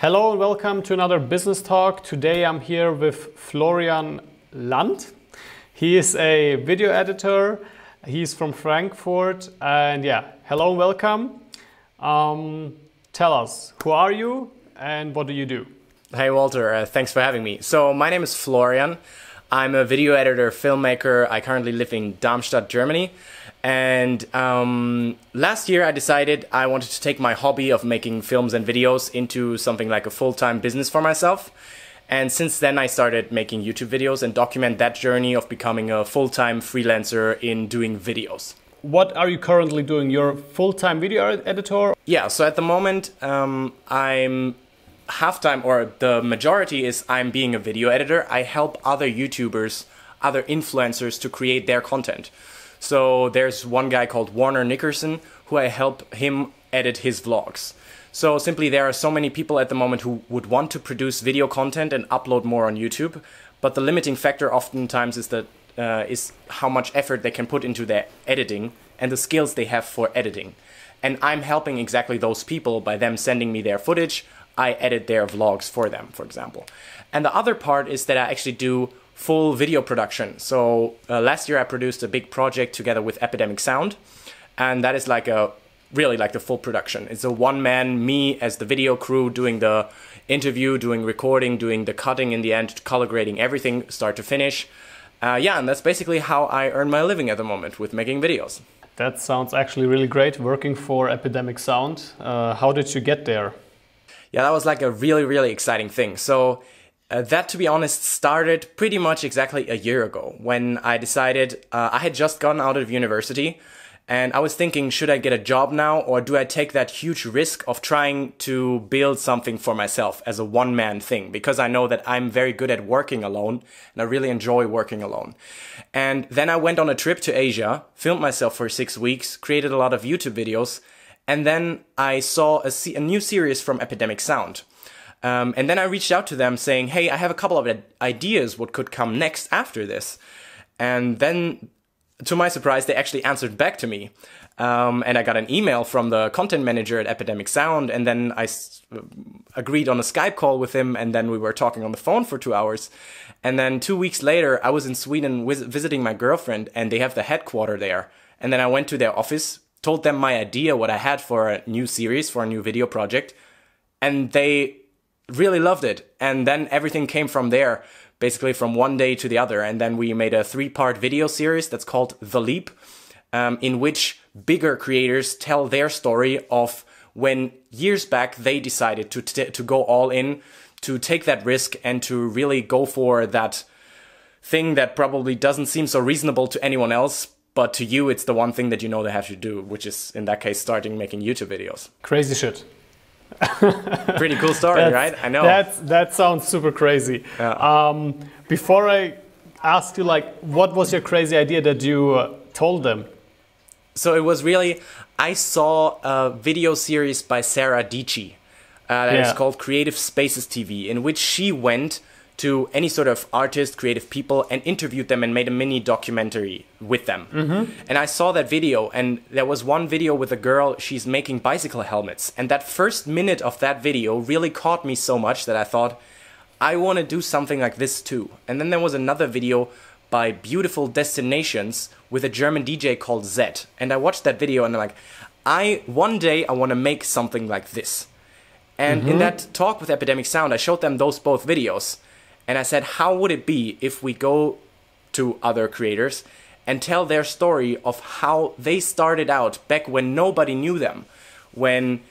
Hello and welcome to another business talk. Today I'm here with Florian Land. He is a video editor. He's from Frankfurt and hello and welcome. Tell us, who are you and what do you do? Hey Walter, thanks for having me. So my name is Florian. I'm a video editor, filmmaker. I currently live in Darmstadt, Germany. And last year I decided I wanted to take my hobby of making films and videos into something like a full-time business for myself. And since then I started making YouTube videos and document that journey of becoming a full-time freelancer in doing videos. What are you currently doing? You're a full-time video editor? Yeah, so at the moment I'm half-time, or the majority is I'm being a video editor. I help other YouTubers, other influencers to create their content. So there's one guy called Warner Nickerson who I help him edit his vlogs. So simply there are so many people at the moment who would want to produce video content and upload more on YouTube, but the limiting factor oftentimes is that is how much effort they can put into their editing and the skills they have for editing. And I'm helping exactly those people by them sending me their footage. I edit their vlogs for them, for example. And the other part is that I actually do full video production. So last year I produced a big project together with Epidemic Sound, and that is like really like the full production. It's a one-man, me as the video crew, doing the interview, doing recording, doing the cutting in the end, color grading, everything start to finish. And that's basically how I earn my living at the moment, with making videos. That sounds actually really great, working for Epidemic Sound. How did you get there? Yeah, that was like a really, really exciting thing. So that, to be honest, started pretty much exactly a year ago when I decided I had just gotten out of university and I was thinking, should I get a job now or do I take that huge risk of trying to build something for myself as a one-man thing? Because I know that I'm very good at working alone and I really enjoy working alone. And then I went on a trip to Asia, filmed myself for 6 weeks, created a lot of YouTube videos, and then I saw a new series from Epidemic Sound. And then I reached out to them saying, hey, I have a couple of ideas what could come next after this. And then, to my surprise, they actually answered back to me. And I got an email from the content manager at Epidemic Sound. And then I agreed on a Skype call with him. And then we were talking on the phone for 2 hours. And then 2 weeks later, I was in Sweden visiting my girlfriend. And they have the headquarters there. And then I went to their office, told them my idea, what I had for a new series, for a new video project. And they really loved it. And then everything came from there, basically from one day to the other. And then we made a 3-part video series that's called The Leap, in which bigger creators tell their story of when years back they decided to go all in, to take that risk and to really go for that thing that probably doesn't seem so reasonable to anyone else, but to you it's the one thing that you know they have to do, which is in that case starting making YouTube videos. Crazy shit. Pretty cool story, right? I know. That sounds super crazy. Yeah. Before I ask you, like, what was your crazy idea that you told them? So it was really, I saw a video series by Sarah Dici that is called Creative Spaces TV, in which she went to any sort of artist, creative people, and interviewed them and made a mini documentary with them. Mm-hmm. And I saw that video, and there was one video with a girl, she's making bicycle helmets. And that first minute of that video really caught me so much that I thought, I want to do something like this too. And then there was another video by Beautiful Destinations with a German DJ called Zed. And I watched that video and I'm like, one day I want to make something like this. And in that talk with Epidemic Sound, I showed them those both videos. And I said, how would it be if we go to other creators and tell their story of how they started out back when nobody knew them, when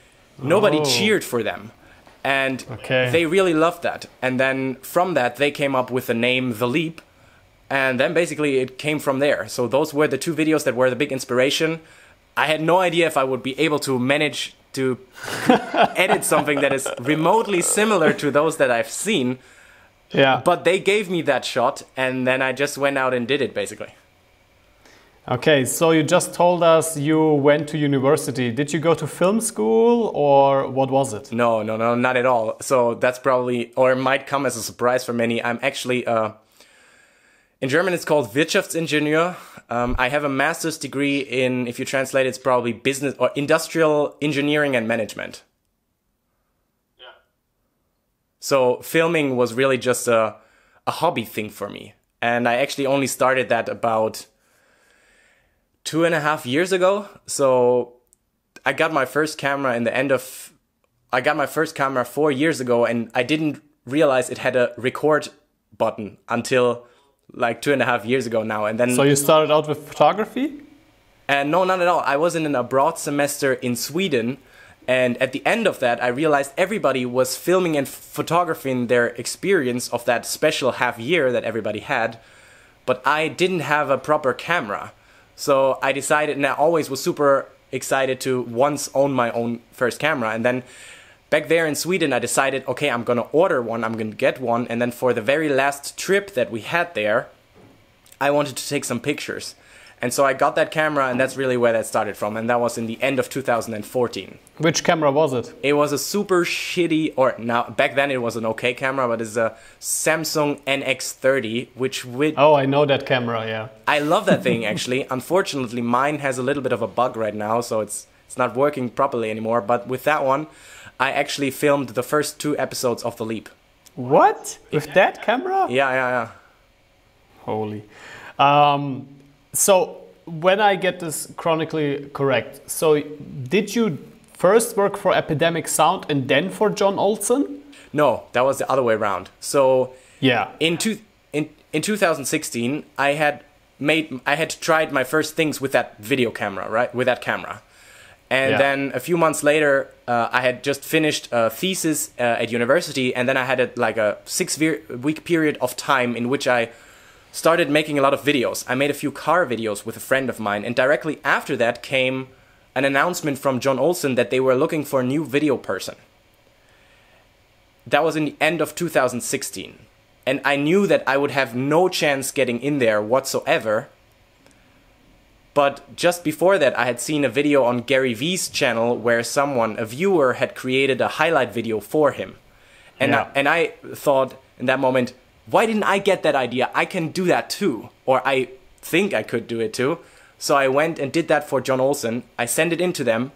nobody cheered for them. And they really loved that. And then from that, they came up with the name The Leap. And then basically it came from there. So those were the 2 videos that were the big inspiration. I had no idea if I would be able to manage to edit something that is remotely similar to those that I've seen. Yeah. But they gave me that shot and then I just went out and did it basically. Okay, so you just told us you went to university. Did you go to film school or what was it? No, not at all. So that's probably, or it might come as a surprise for many. I'm actually, in German it's called Wirtschaftsingenieur. I have a master's degree in, if you translate it's probably business or industrial engineering and management. So filming was really just a hobby thing for me. And I actually only started that about 2.5 years ago. So I got my first camera I got my first camera 4 years ago, and I didn't realize it had a record button until like 2.5 years ago now. And then. So you started out with photography? No, not at all. I was in an abroad semester in Sweden. And at the end of that, I realized everybody was filming and photographing their experience of that special half year that everybody had. But I didn't have a proper camera. So I decided, and I always was super excited to once own my own first camera. And then back there in Sweden, I decided, okay, I'm going to order one, I'm going to get one. And then for the very last trip that we had there, I wanted to take some pictures. And so I got that camera, and that's really where that started from. And that was in the end of 2014. Which camera was it? It was a super shitty, or now back then it was an okay camera, but it's a Samsung NX30, which with... Oh, I know that camera, yeah. I love that thing, actually. Unfortunately, mine has a little bit of a bug right now, so it's not working properly anymore. But with that one, I actually filmed the first 2 episodes of The Leap. What? With that camera? Yeah. Holy. So when I get this chronically correct, so did you first work for Epidemic Sound and then for John Olsen? No, that was the other way around. So yeah, in 2016, I had tried my first things with that video camera, right? With that camera. And then a few months later, I had just finished a thesis at university, and then I had a 6-week period of time in which I started making a lot of videos. I made a few car videos with a friend of mine, and directly after that came an announcement from John Olsen that they were looking for a new video person. That was in the end of 2016. And I knew that I would have no chance getting in there whatsoever. But just before that, I had seen a video on Gary Vee's channel where a viewer had created a highlight video for him. And I thought in that moment, why didn't I get that idea? I can do that too. Or I think I could do it too. So I went and did that for John Olsen. I sent it in to them.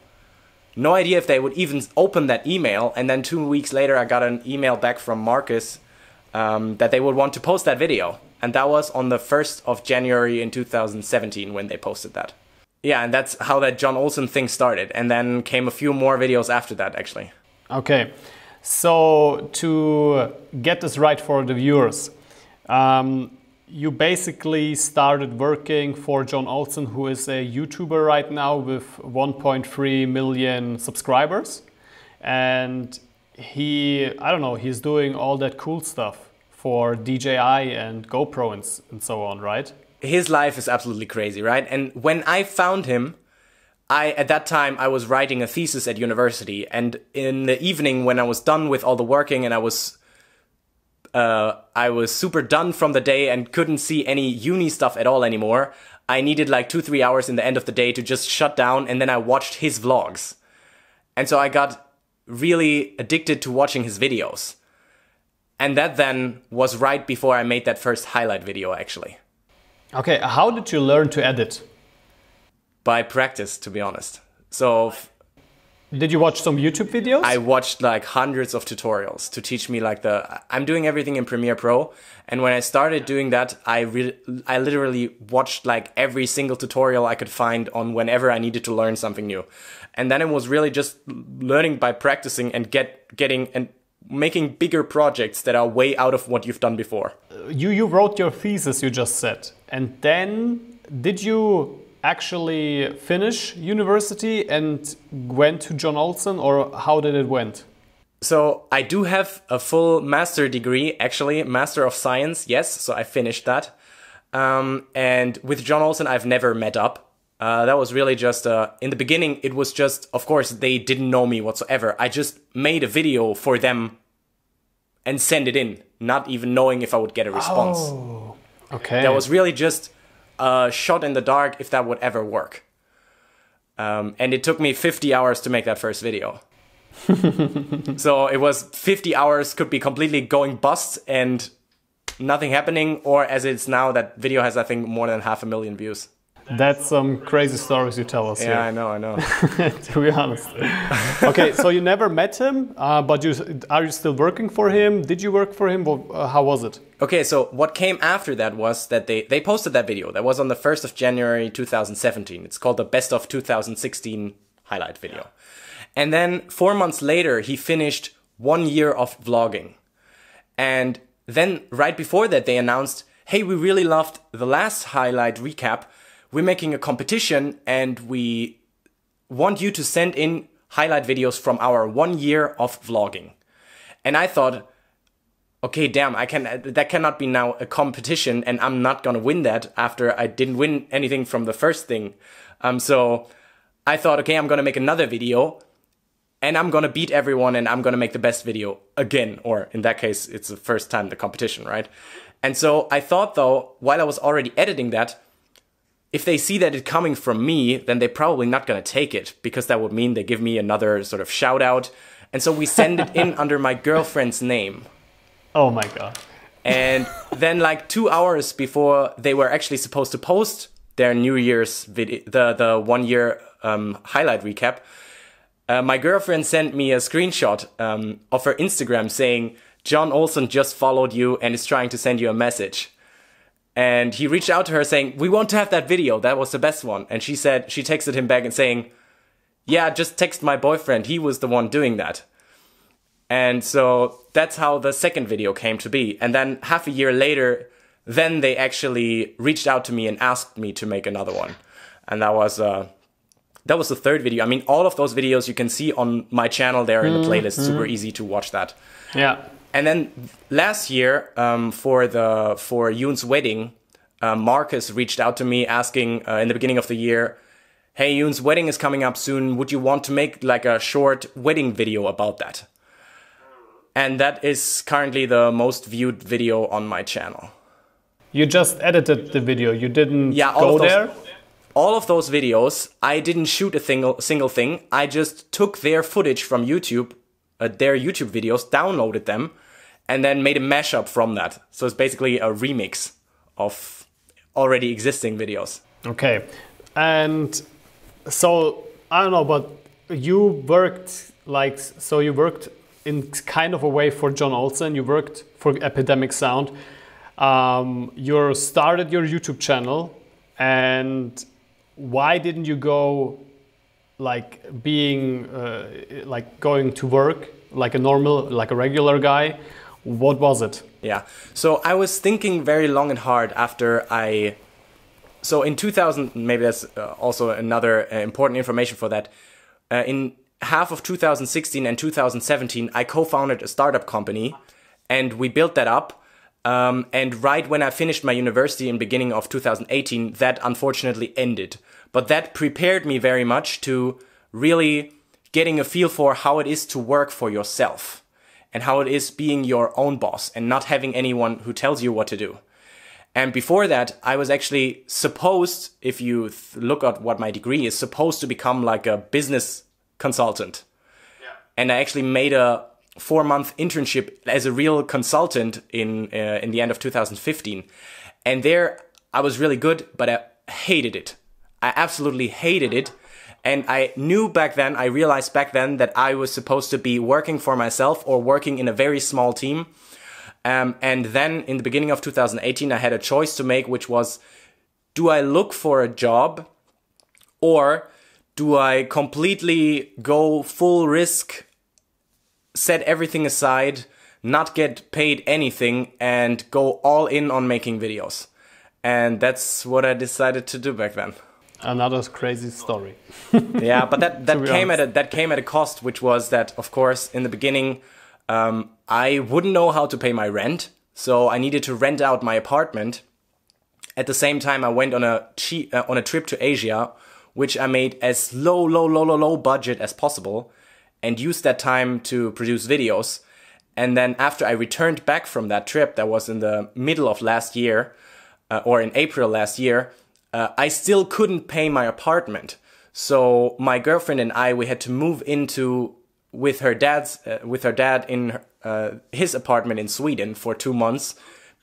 No idea if they would even open that email. And then 2 weeks later, I got an email back from Marcus that they would want to post that video. And that was on the 1st of January in 2017 when they posted that. Yeah, and that's how that John Olsen thing started. And then came a few more videos after that, actually. Okay. So to get this right for the viewers, you basically started working for John Olsen, who is a YouTuber right now with 1.3 million subscribers. And he's doing all that cool stuff for DJI and GoPro and so on, right? His life is absolutely crazy, right? And when I found him, at that time, I was writing a thesis at university, and in the evening when I was done with all the working and I was super done from the day and couldn't see any uni stuff at all anymore, I needed like 2-3 hours in the end of the day to just shut down, and then I watched his vlogs. And so I got really addicted to watching his videos. And that then was right before I made that first highlight video, actually. Okay, how did you learn to edit? By practice, to be honest. So did you watch some YouTube videos? I watched like hundreds of tutorials to teach me I'm doing everything in Premiere Pro. And when I started doing that, I literally watched like every single tutorial I could find on whenever I needed to learn something new. And then it was really just learning by practicing and getting and making bigger projects that are way out of what you've done before. You wrote your thesis, you just said. And then did you actually finish university and went to John Olsen, or how did it went? So I do have a full master degree, actually, Master of Science, yes, so I finished that. And with John Olsen, I've never met up. That was really just, in the beginning, it was just, of course, they didn't know me whatsoever. I just made a video for them and sent it in, not even knowing if I would get a response. Oh, okay. That was really just a shot in the dark if that would ever work. And it took me 50 hours to make that first video. So it was 50 hours, could be completely going bust and nothing happening, or as it's now, that video has, I think, more than 500,000 views. That's some crazy stories you tell us here. Yeah, I know. To be honest. Okay, so you never met him, but are you still working for him? Did you work for him? How was it? Okay, so what came after that was that they posted that video. That was on the 1st of January 2017. It's called the Best of 2016 highlight video. And then 4 months later, he finished 1 year of vlogging. And then right before that, they announced, hey, we really loved the last highlight recap. We're making a competition and we want you to send in highlight videos from our 1 year of vlogging. And I thought, okay, damn, that cannot be now a competition and I'm not gonna win that after I didn't win anything from the first thing. So I thought, okay, I'm gonna make another video and I'm gonna beat everyone and I'm gonna make the best video again. Or in that case, it's the first time the competition, right? And so I thought though, while I was already editing that, if they see that it's coming from me, then they're probably not going to take it because that would mean they give me another sort of shout out. And so we send it in under my girlfriend's name. Oh my God. And then like 2 hours before they were actually supposed to post their New Year's video, the 1 year highlight recap, my girlfriend sent me a screenshot of her Instagram saying, John Olsen just followed you and is trying to send you a message. And he reached out to her saying, we want to have that video. That was the best one. And she texted him back and saying, yeah, just text my boyfriend. He was the one doing that. And so that's how the second video came to be. And then half a year later, then they actually reached out to me and asked me to make another one. And that was the third video. I mean, all of those videos you can see on my channel there in the playlist. Super easy to watch that. Yeah. And then last year, for Yoon's wedding, Marcus reached out to me asking in the beginning of the year, hey, Yoon's wedding is coming up soon. Would you want to make like a short wedding video about that? And that is currently the most viewed video on my channel. You just edited the video. You didn't go there? All of those videos, I didn't shoot a single thing. I just took their footage from YouTube, their YouTube videos, downloaded them, and then made a mashup from that. So it's basically a remix of already existing videos. Okay. And so, I don't know, but you worked in kind of a way for John Olsen. You worked for Epidemic Sound. You started your YouTube channel, and why didn't you go like going to work like a regular guy? What was it? Yeah, so I was thinking very long and hard after so in 2000, maybe that's also another important information for that. In half of 2016 and 2017, I co-founded a startup company and we built that up. And right when I finished my university in beginning of 2018, that unfortunately ended. But that prepared me very much to really getting a feel for how it is to work for yourself and how it is being your own boss and not having anyone who tells you what to do. And before that, I was actually supposed, if you look at what my degree is, supposed to become like a business consultant. Yeah. And I actually made a 4-month internship as a real consultant in the end of 2015. And there I was really good, but I hated it. I absolutely hated it. And I realized back then that I was supposed to be working for myself or working in a very small team. And then in the beginning of 2018, I had a choice to make, which was, do I look for a job or do I completely go full risk, set everything aside, not get paid anything and go all in on making videos? And that's what I decided to do back then. Another crazy story. Yeah, but that came at a cost, which was that, of course, in the beginning, I wouldn't know how to pay my rent, so I needed to rent out my apartment. At the same time, I went on a trip to Asia, which I made as low budget as possible, and used that time to produce videos. And then after I returned back from that trip, that was in the middle of last year, or in April last year, I still couldn't pay my apartment. So my girlfriend and I, we had to move with her dad in his apartment in Sweden for 2 months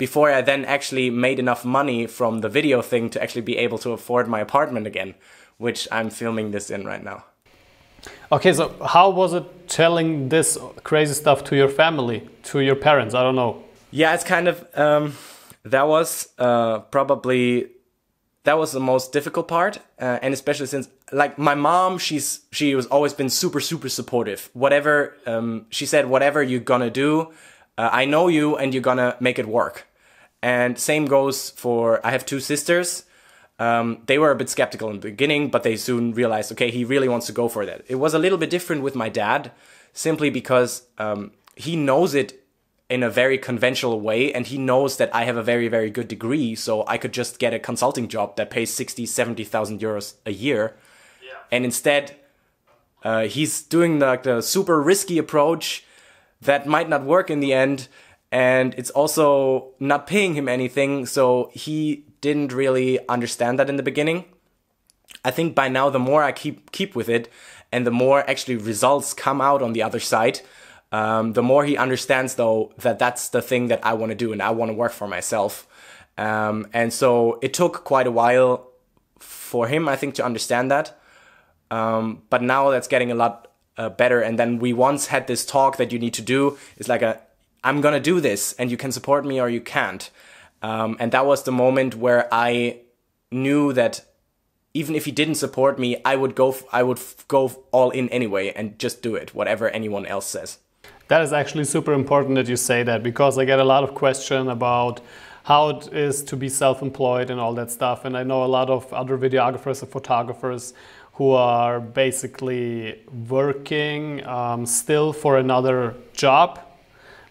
before I then actually made enough money from the video thing to actually be able to afford my apartment again, which I'm filming this in right now. Okay, so how was it telling this crazy stuff to your family, to your parents? I don't know. Yeah, it's kind of, that was that was the most difficult part. And especially since, like, my mom, she was always been super, super supportive. Whatever, she said, whatever you're gonna do, I know you and you're gonna make it work. And same goes for, I have two sisters. They were a bit skeptical in the beginning, but they soon realized, okay, he really wants to go for that. It was a little bit different with my dad, simply because he knows it in a very conventional way, and he knows that I have a very, very good degree, so I could just get a consulting job that pays 60, 70,000 euros a year. Yeah. And instead, he's doing the super risky approach that might not work in the end, and it's also not paying him anything, so he didn't really understand that in the beginning. I think by now, the more I keep with it, and the more actually results come out on the other side, the more he understands, though, that that's the thing that I want to do and I want to work for myself. And so it took quite a while for him, I think, to understand that. But now that's getting a lot better. And then we once had this talk that you need to do. It's like I'm going to do this and you can support me or you can't. And that was the moment where I knew that even if he didn't support me, I would go all in anyway and just do it, whatever anyone else says. That is actually super important that you say that, because I get a lot of questions about how it is to be self-employed and all that stuff. And I know a lot of other videographers and photographers who are basically working still for another job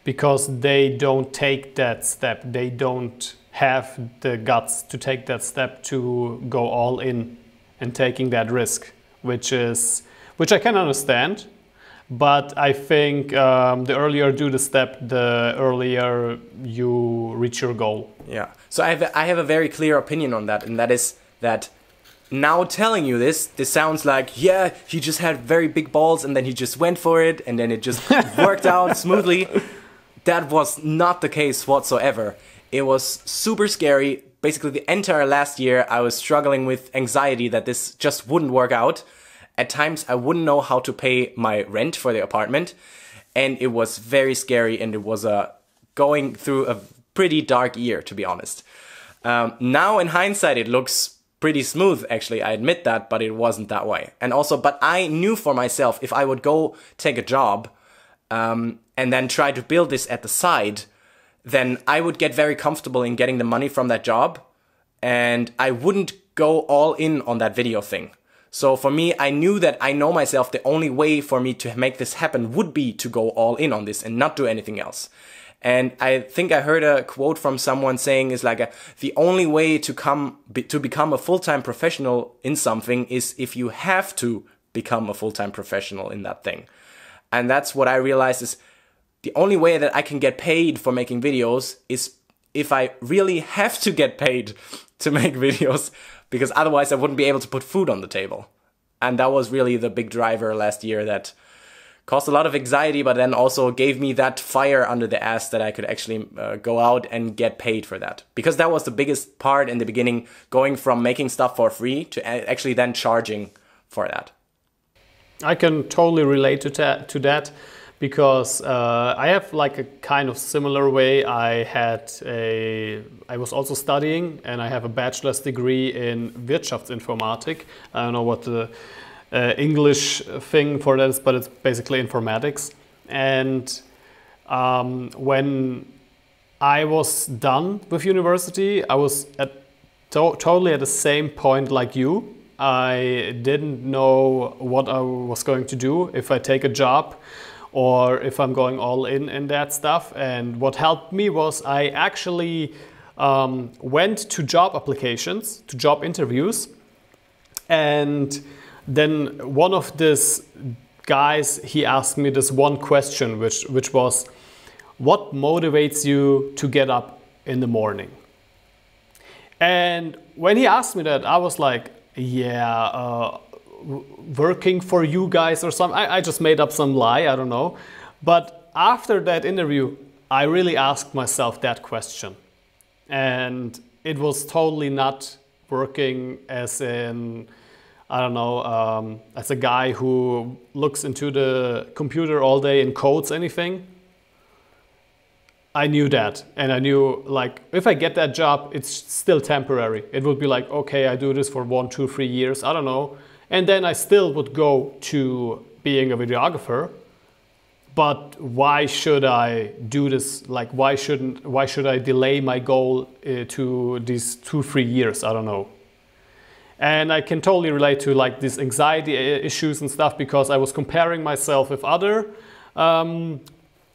because they don't take that step. They don't have the guts to take that step to go all in and taking that risk, which I can understand. But I think the earlier you do the step, the earlier you reach your goal. Yeah. So I have a very clear opinion on that, and that is that now telling you this sounds like, yeah, he just had very big balls and then he just went for it and then it just worked out smoothly. That was not the case whatsoever. It was super scary. Basically, the entire last year, I was struggling with anxiety that this just wouldn't work out. At times, I wouldn't know how to pay my rent for the apartment. And it was very scary, and it was going through a pretty dark year, to be honest. Now, in hindsight, it looks pretty smooth, actually. I admit that, but it wasn't that way. And also, but I knew for myself, if I would go take a job and then try to build this at the side, then I would get very comfortable in getting the money from that job, and I wouldn't go all in on that video thing. So for me, I knew that I know myself, the only way for me to make this happen would be to go all in on this and not do anything else. And I think I heard a quote from someone saying is like, the only way to become a full-time professional in something is if you have to become a full-time professional in that thing. And that's what I realized is the only way that I can get paid for making videos is if I really have to get paid to make videos, because otherwise I wouldn't be able to put food on the table. And that was really the big driver last year that caused a lot of anxiety, but then also gave me that fire under the ass that I could actually go out and get paid for that. Because that was the biggest part in the beginning, going from making stuff for free to actually then charging for that. I can totally relate to that. Because I have like a kind of similar way. I was also studying, and I have a bachelor's degree in Wirtschaftsinformatik. I don't know what the English thing for that is, but it's basically informatics. And when I was done with university, I was totally at the same point like you. I didn't know what I was going to do, if I take a job, or if I'm going all in that stuff. And what helped me was I actually went to job applications, to job interviews. And then one of these guys, he asked me this one question, which was, what motivates you to get up in the morning? And when he asked me that, I was like, yeah, working for you guys or something. I just made up some lie, I don't know. But after that interview, I really asked myself that question. and it was totally not working as in, I don't know, as a guy who looks into the computer all day and codes anything. I knew that, and I knew like if I get that job, it's still temporary. It would be like, okay, I do this for 1, 2, 3 years, I don't know, and then I still would go to being a videographer. But why should I do this? Like, why should I delay my goal to these 2, 3 years? I don't know. And I can totally relate to like these anxiety issues and stuff, because I was comparing myself with other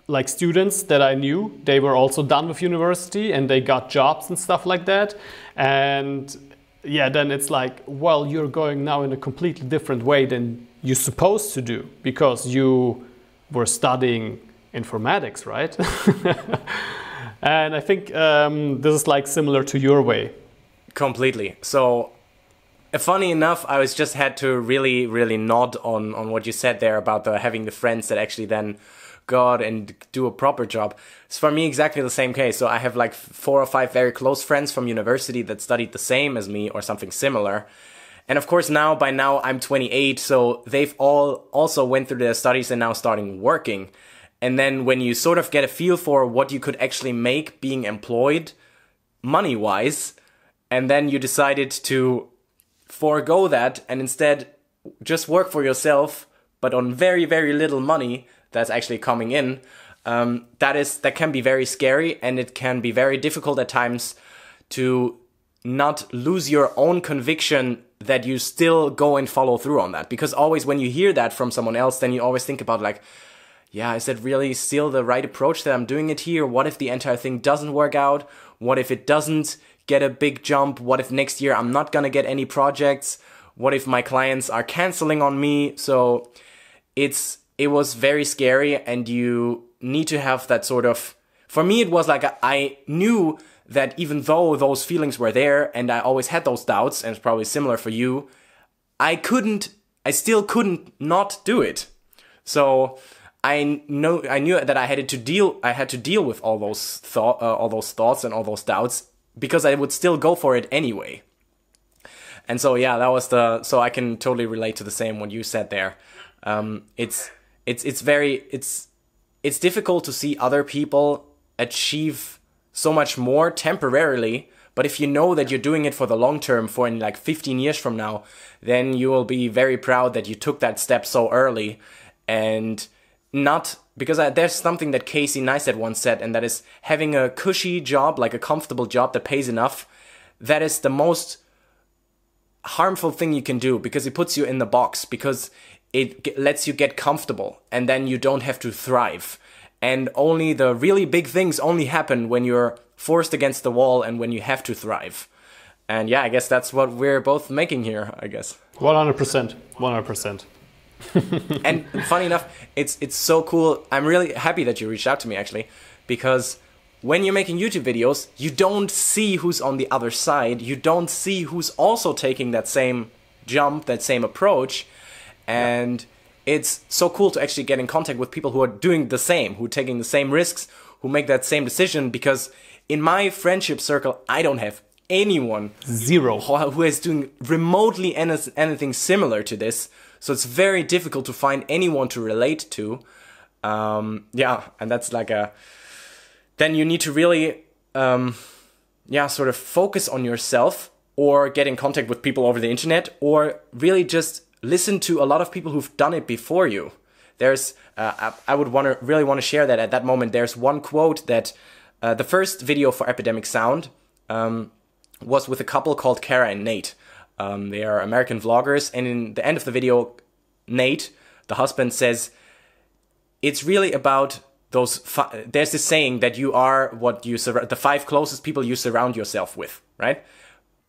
like students that I knew. They were also done with university and they got jobs and stuff like that. And yeah, then it's like, well, you're going now in a completely different way than you're supposed to do, because you were studying informatics, right? And I think this is like similar to your way. Completely. So funny enough, I was just had to really nod on what you said there about having the friends that actually then go out and do a proper job. It's for me exactly the same case. So I have like 4 or 5 very close friends from university that studied the same as me or something similar. And of course by now I'm 28, so they've all also went through their studies and now starting working. And then when you sort of get a feel for what you could actually make being employed, money-wise, and then you decided to forego that and instead just work for yourself, but on very little money that's actually coming in, that can be very scary, and it can be very difficult at times to not lose your own conviction that you still go and follow through on that. Because always when you hear that from someone else, then you always think about like, yeah, is that really still the right approach that I'm doing it here? What if the entire thing doesn't work out? What if it doesn't get a big jump? What if next year I'm not gonna get any projects? What if my clients are canceling on me? So it was very scary, and you need to have that sort of, for me it was like I knew that even though those feelings were there and I always had those doubts, and it's probably similar for you, I still couldn't not do it. So I knew that I had to deal with all those thoughts and all those doubts, because I would still go for it anyway. And so yeah, that was so I can totally relate to the same what you said there. It's difficult to see other people achieve so much more temporarily, but if you know that you're doing it for the long term, for in like 15 years from now, then you will be very proud that you took that step so early. And not because there's something that Casey Neistat once said, and that is having a cushy job, like a comfortable job that pays enough, that is the most harmful thing you can do, because it puts you in the box, because it lets you get comfortable and then you don't have to thrive. And only the really big things only happen when you're forced against the wall and when you have to thrive. And yeah, I guess that's what we're both making here, I guess. 100%. 100%. And funny enough, it's so cool. I'm really happy that you reached out to me, actually, because when you're making YouTube videos, you don't see who's on the other side. You don't see who's also taking that same jump, that same approach. And it's so cool to actually get in contact with people who are doing the same, who are taking the same risks, who make that same decision. Because in my friendship circle, I don't have anyone, zero, who is doing remotely anything similar to this. So it's very difficult to find anyone to relate to. Yeah, and that's like then you need to really, sort of focus on yourself, or get in contact with people over the internet, or really just listen to a lot of people who've done it before you. There's, I would really want to share that at that moment. There's one quote that the first video for Epidemic Sound was with a couple called Kara and Nate. They are American vloggers, and in the end of the video, Nate, the husband, says, it's really about those, there's this saying that you are what you the 5 closest people you surround yourself with, right?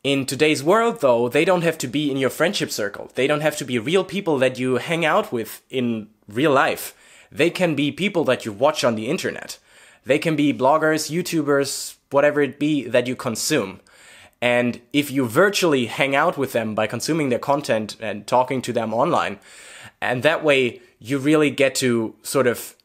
In today's world, though, they don't have to be in your friendship circle. They don't have to be real people that you hang out with in real life. They can be people that you watch on the internet. They can be bloggers, YouTubers, whatever it be that you consume. And if you virtually hang out with them by consuming their content and talking to them online, and that way you really get to sort of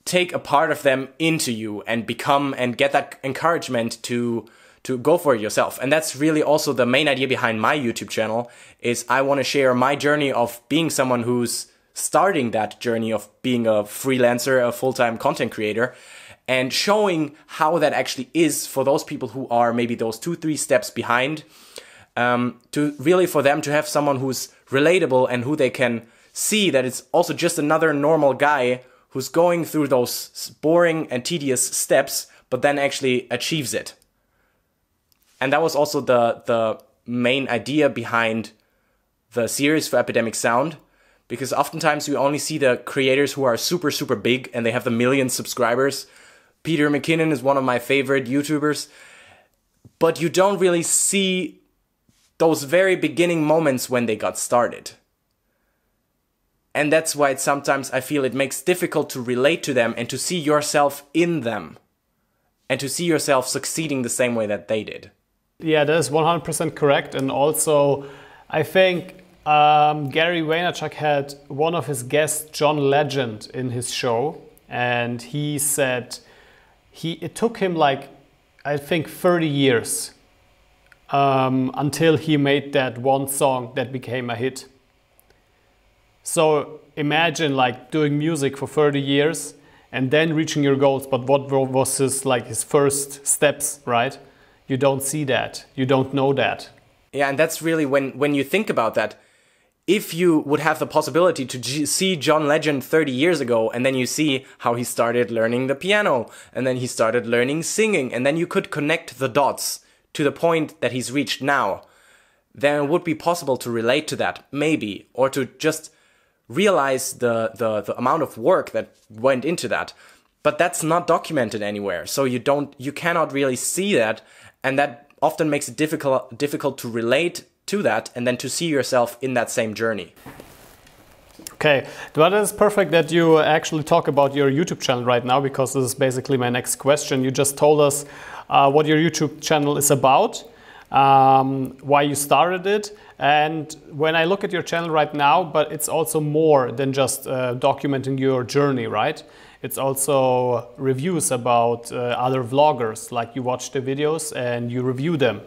take a part of them into you and become and get that encouragement to to go for it yourself. And that's really also the main idea behind my YouTube channel, is I want to share my journey of being someone who's starting that journey of being a freelancer, a full-time content creator, and showing how that actually is for those people who are maybe those 2-3 steps behind, to really for them to have someone who's relatable and who they can see that it's also just another normal guy who's going through those boring and tedious steps, but then actually achieves it. And that was also the main idea behind the series for Epidemic Sound, because oftentimes we only see the creators who are super, super big and they have the million subscribers. Peter McKinnon is one of my favorite YouTubers, but you don't really see those very beginning moments when they got started. And that's why sometimes I feel it makes difficult to relate to them and to see yourself in them and to see yourself succeeding the same way that they did. Yeah, that is 100% correct. And also, I think Gary Vaynerchuk had one of his guests, John Legend, in his show. And he said it took him like, I think, 30 years until he made that one song that became a hit. So imagine like doing music for 30 years and then reaching your goals. But what was his first steps, right? You don't see that. You don't know that. Yeah, and that's really when you think about that, if you would have the possibility to see John Legend 30 years ago, and then you see how he started learning the piano, and then he started learning singing, and then you could connect the dots to the point that he's reached now, then it would be possible to relate to that, maybe, or to just realize the amount of work that went into that. But that's not documented anywhere, so you cannot really see that, and that often makes it difficult to relate to that and then to see yourself in that same journey. Okay, but it's perfect that you actually talk about your YouTube channel right now, because this is basically my next question. You just told us what your YouTube channel is about, why you started it, and when I look at your channel right now, but it's also more than just documenting your journey, right? It's also reviews about other vloggers, like you watch the videos and you review them.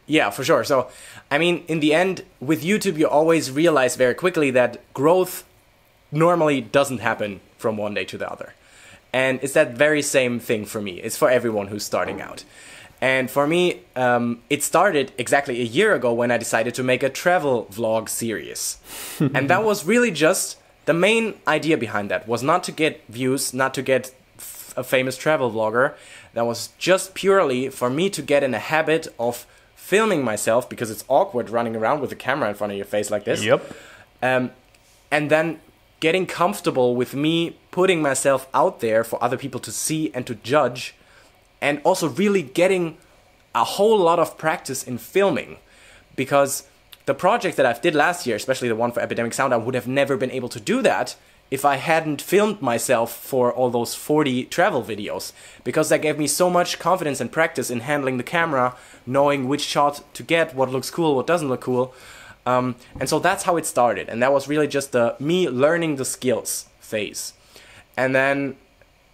Yeah, for sure. So, I mean, in the end, with YouTube, you always realize very quickly that growth normally doesn't happen from one day to the other. And it's that very same thing for me. It's for everyone who's starting out. And for me, it started exactly a year ago when I decided to make a travel vlog series. And that was really just the main idea behind that, was not to get views, not to get a famous travel vlogger. That was just purely for me to get in a habit of filming myself, because it's awkward running around with a camera in front of your face like this. Yep. And then getting comfortable with me putting myself out there for other people to see and to judge, and also really getting a whole lot of practice in filming, because the project that I did last year, especially the one for Epidemic Sound, I would have never been able to do that if I hadn't filmed myself for all those 40 travel videos, because that gave me so much confidence and practice in handling the camera, knowing which shot to get, what looks cool, what doesn't look cool. And so that's how it started. And that was really just me learning the skills phase. And then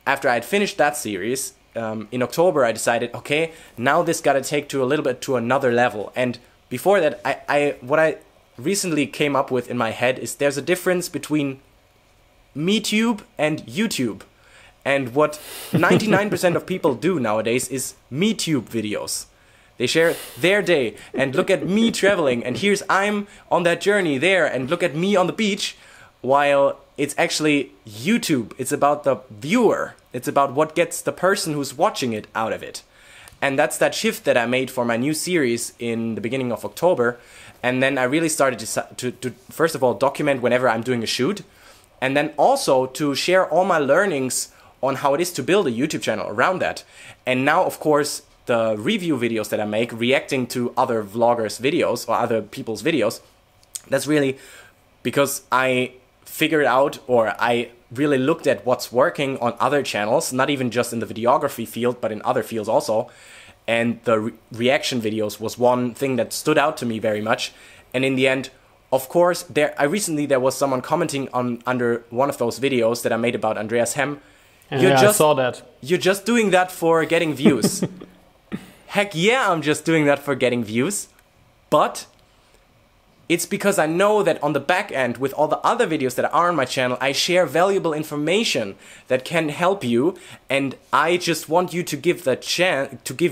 after I had finished that series, in October I decided, okay, now this gotta take to a little bit to another level. And before that, what I recently came up with in my head is there's a difference between MeTube and YouTube. And what 99% of people do nowadays is MeTube videos. They share their day and look at me traveling, and here's I'm on that journey there, and look at me on the beach, while it's actually YouTube. It's about the viewer. It's about what gets the person who's watching it out of it. And that's that shift that I made for my new series in the beginning of October. And then I really started to first of all, document whenever I'm doing a shoot. And then also to share all my learnings on how it is to build a YouTube channel around that. And now, of course, the review videos that I make, reacting to other vloggers' videos or other people's videos, that's really because I figured out, or I really looked at what's working on other channels, not even just in the videography field, but in other fields also. And the reaction videos was one thing that stood out to me very much. And in the end, of course, there was someone commenting under one of those videos that I made about Andreas Hemm. I saw that. You're just doing that for getting views. heck yeah, I'm just doing that for getting views. But it's because I know that on the back end, with all the other videos that are on my channel, I share valuable information that can help you, and I just want you to give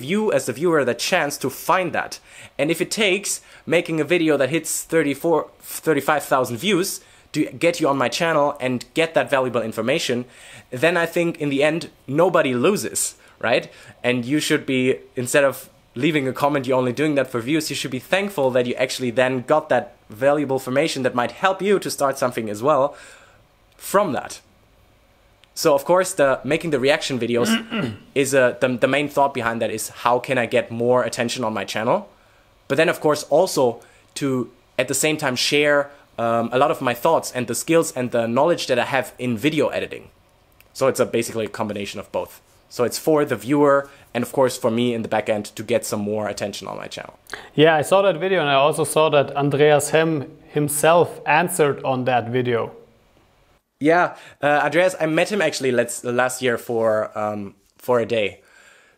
you as the viewer the chance to find that. And if it takes making a video that hits 35,000 views to get you on my channel and get that valuable information, then I think in the end nobody loses, right? And you should be, instead of leaving a comment, you're only doing that for views, you should be thankful that you actually then got that valuable information that might help you to start something as well from that. So of course, making the reaction videos is the main thought behind that is how can I get more attention on my channel? But then of course also to at the same time share a lot of my thoughts and the skills and the knowledge that I have in video editing. So it's basically a combination of both. So it's for the viewer and of course for me in the back end to get some more attention on my channel. Yeah, I saw that video, and I also saw that Andreas himself answered on that video. Yeah, Andreas, I met him actually last year for a day,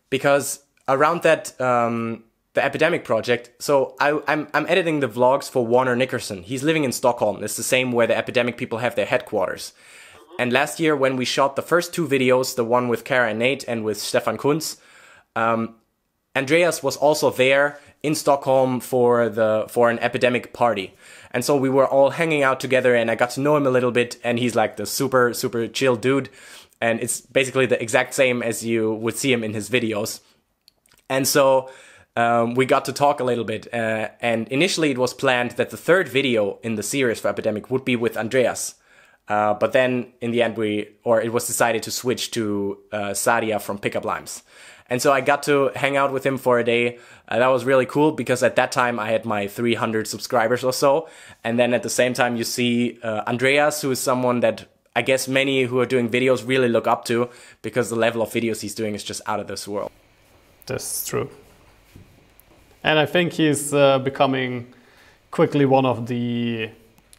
because around that the Epidemic project. So I'm editing the vlogs for Warner Nickerson. He's living in Stockholm. It's the same where the Epidemic people have their headquarters. And last year when we shot the first two videos, the one with Kara and Nate and with Stefan Kunz, Andreas was also there in Stockholm for an Epidemic party. And so we were all hanging out together, and I got to know him a little bit, and he's like the super chill dude. And it's basically the exact same as you would see him in his videos. And so we got to talk a little bit. And initially it was planned that the third video in the series for Epidemic would be with Andreas. But then in the end it was decided to switch to Sadia from Pickup Limes. And so I got to hang out with him for a day. That was really cool, because at that time I had my 300 subscribers or so. And then at the same time you see Andreas, who is someone that I guess many who are doing videos really look up to, because the level of videos he's doing is just out of this world. That's true. And I think he's becoming quickly one of the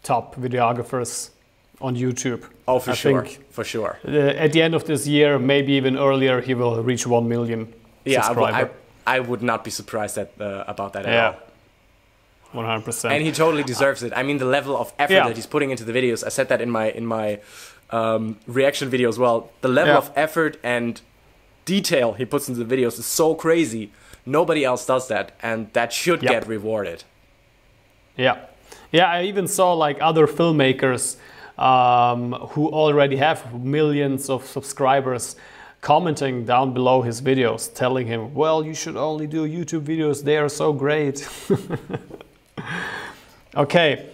top videographers on YouTube. Oh, for sure. At the end of this year, maybe even earlier, he will reach 1 million subscribers. I would not be surprised about that at all. 100%. And he totally deserves it. I mean, the level of effort that he's putting into the videos. I said that in my reaction video as well. The level of effort and detail he puts into the videos is so crazy. Nobody else does that, and that should get rewarded. Yeah, I even saw like other filmmakers who already have millions of subscribers commenting down below his videos, telling him, well, you should only do YouTube videos, they are so great. Okay,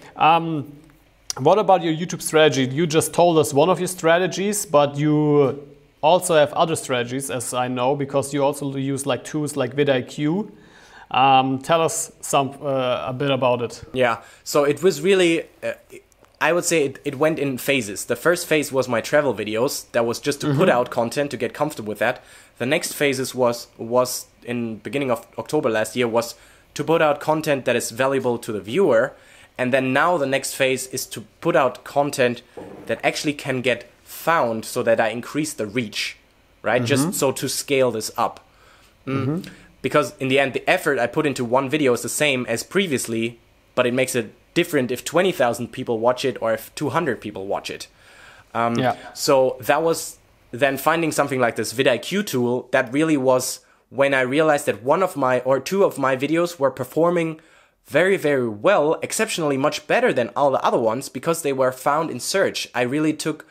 what about your YouTube strategy? You just told us one of your strategies, but you also have other strategies, as I know, because you also use like tools like vidIQ. Tell us a bit about it. Yeah, so it was really... I would say it went in phases. The first phase was my travel videos. That was just to put out content, to get comfortable with that. The next phases was in beginning of October last year, was to put out content that is valuable to the viewer. And then now the next phase is to put out content that actually can get found, so that I increase the reach, right? Just so to scale this up. Because in the end, the effort I put into one video is the same as previously, but it makes it different if 20,000 people watch it or if 200 people watch it. So that was then finding something like this vidIQ tool. That really was when I realized that two of my videos were performing very, very well, exceptionally much better than all the other ones, because they were found in search. I really took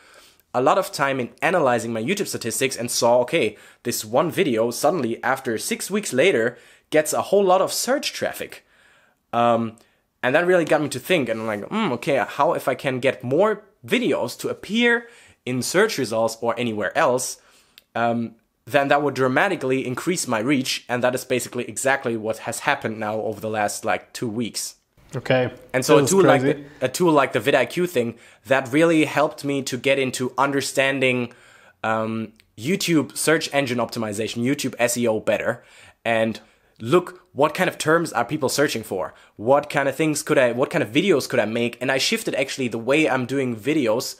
a lot of time in analyzing my YouTube statistics and saw, okay, this one video suddenly after 6 weeks later gets a whole lot of search traffic. And that really got me to think, and I'm like, okay, how if I can get more videos to appear in search results or anywhere else, then that would dramatically increase my reach, and that is basically exactly what has happened now over the last like 2 weeks. Okay. And so a tool like the vidIQ thing, that really helped me to get into understanding YouTube search engine optimization, YouTube SEO better, and look, what kind of terms are people searching for? What kind of videos could I make? And I shifted actually the way I'm doing videos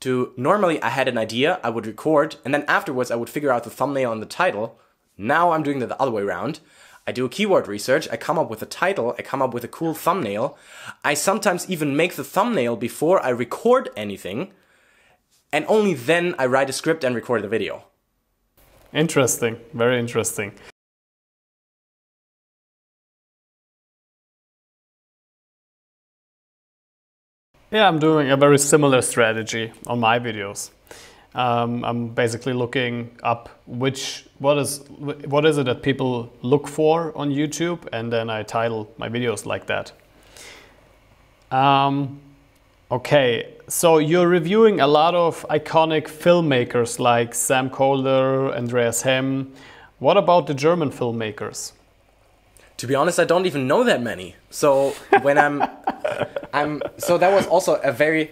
to, normally I had an idea, I would record, and then afterwards I would figure out the thumbnail and the title. Now I'm doing it the other way around. I do a keyword research, I come up with a title, I come up with a cool thumbnail. I sometimes even make the thumbnail before I record anything, and only then I write a script and record the video. Interesting, very interesting. Yeah, I'm doing a very similar strategy on my videos. I'm basically looking up what is it that people look for on YouTube, and then I title my videos like that. Okay, so you're reviewing a lot of iconic filmmakers like Sam Kolder, Andreas Hemm. What about the German filmmakers? To be honest, I don't even know that many. So when so that was also a very,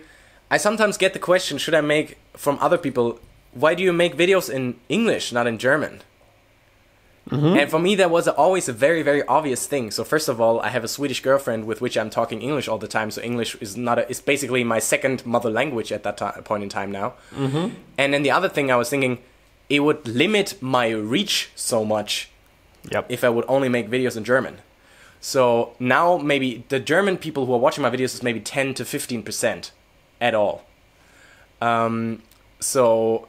I sometimes get the question, should I make from other people, why do you make videos in English, not in German? And for me, that was always a very, very obvious thing. So first of all, I have a Swedish girlfriend with which I'm talking English all the time. So English is is basically my second mother language at that point in time now. And then the other thing I was thinking, it would limit my reach so much if I would only make videos in German. So now maybe the German people who are watching my videos is maybe 10 to 15% at all. So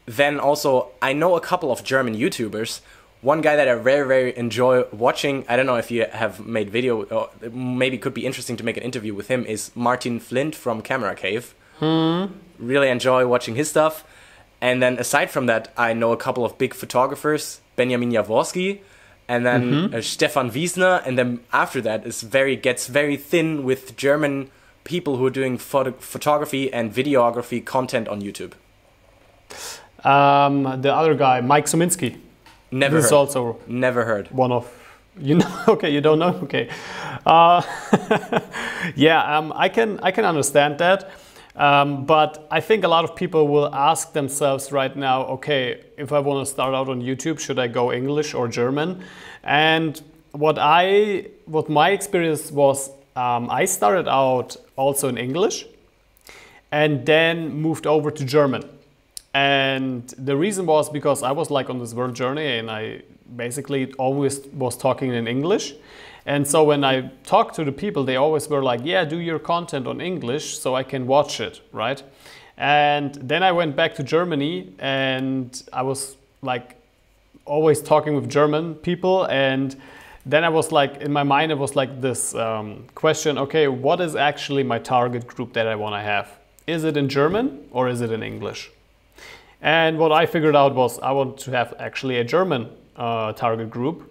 then also, I know a couple of German YouTubers. One guy that I very, very enjoy watching, I don't know if you have made video, or maybe it could be interesting to make an interview with him, is Martin Flint from Camera Cave. Really enjoy watching his stuff. And then aside from that, I know a couple of big photographers, Benjamin Jaworski, and then Stefan Wiesner. And then after that gets very thin with German people who are doing photography and videography content on YouTube. The other guy, Mike Suminski. Never this heard. Is also never heard. One of, you know, okay, you don't know, okay. Yeah, I can understand that, but I think a lot of people will ask themselves right now, okay, if I want to start out on YouTube, should I go English or German? And what my experience was, I started out also in English and then moved over to German. And the reason was because I was like on this world journey and I basically always was talking in English. And so when I talked to the people, they always were like, yeah, do your content on English so I can watch it, right? And then I went back to Germany and I was like always talking with German people. And then I was like, in my mind, it was like this question, okay, what is actually my target group that I want to have? Is it in German or is it in English? And what I figured out was I want to have actually a German target group.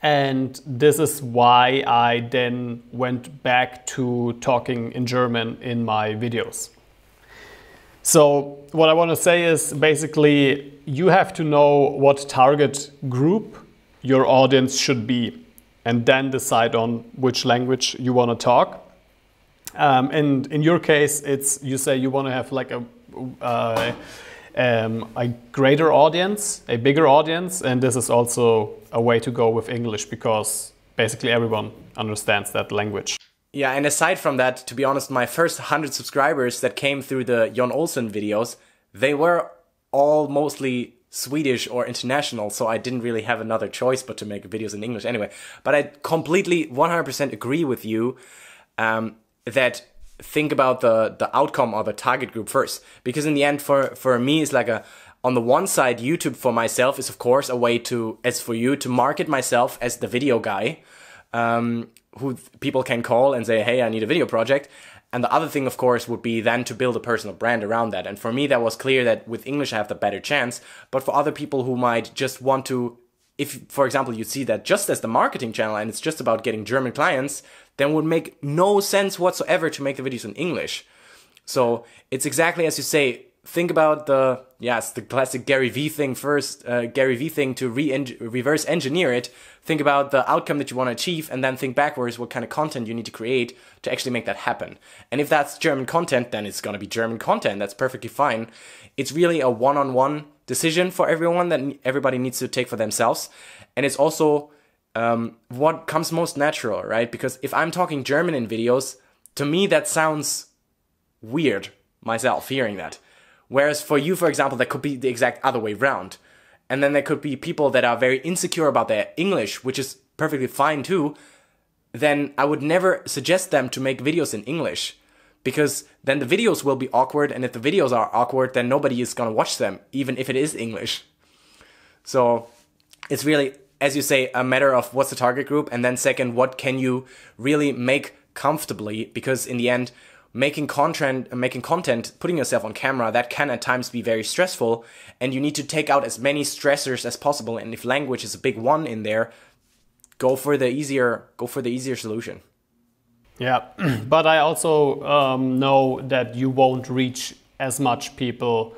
And this is why I then went back to talking in German in my videos. So what I want to say is basically you have to know what target group your audience should be and then decide on which language you want to talk. And in your case, you say you want to have like a greater audience, a bigger audience, and this is also a way to go with English because basically everyone understands that language. Yeah, and aside from that, to be honest, my first 100 subscribers that came through the Jon Olsen videos, they were all mostly Swedish or international, so I didn't really have another choice but to make videos in English anyway. But I completely 100% agree with you that think about the outcome or the target group first, because in the end for me it's like on the one side, YouTube for myself is of course a way to, as for you, to market myself as the video guy who people can call and say, hey, I need a video project. And the other thing, of course, would be then to build a personal brand around that. And for me, that was clear that with English I have the better chance. But for other people who might just want to, if, for example, you see that just as the marketing channel and it's just about getting German clients, then would make no sense whatsoever to make the videos in English. So it's exactly as you say, think about the classic Gary Vee thing first, Gary Vee thing to reverse engineer it. Think about the outcome that you want to achieve and then think backwards what kind of content you need to create to actually make that happen. And if that's German content, then it's going to be German content. That's perfectly fine. It's really a one-on-one decision for everyone that everybody needs to take for themselves. And it's also what comes most natural, right? Because if I'm talking German in videos, to me that sounds weird myself hearing that. Whereas for you, for example, that could be the exact other way around. And then there could be people that are very insecure about their English, which is perfectly fine too. Then I would never suggest them to make videos in English, because then the videos will be awkward. And if the videos are awkward, then nobody is going to watch them, even if it is English. So it's really, as you say, a matter of what's the target group. And then second, what can you really make comfortably? Because in the end, making content, putting yourself on camera, that can at times be very stressful, and you need to take out as many stressors as possible. And if language is a big one in there, go for the easier solution. Yeah, but I also know that you won't reach as much people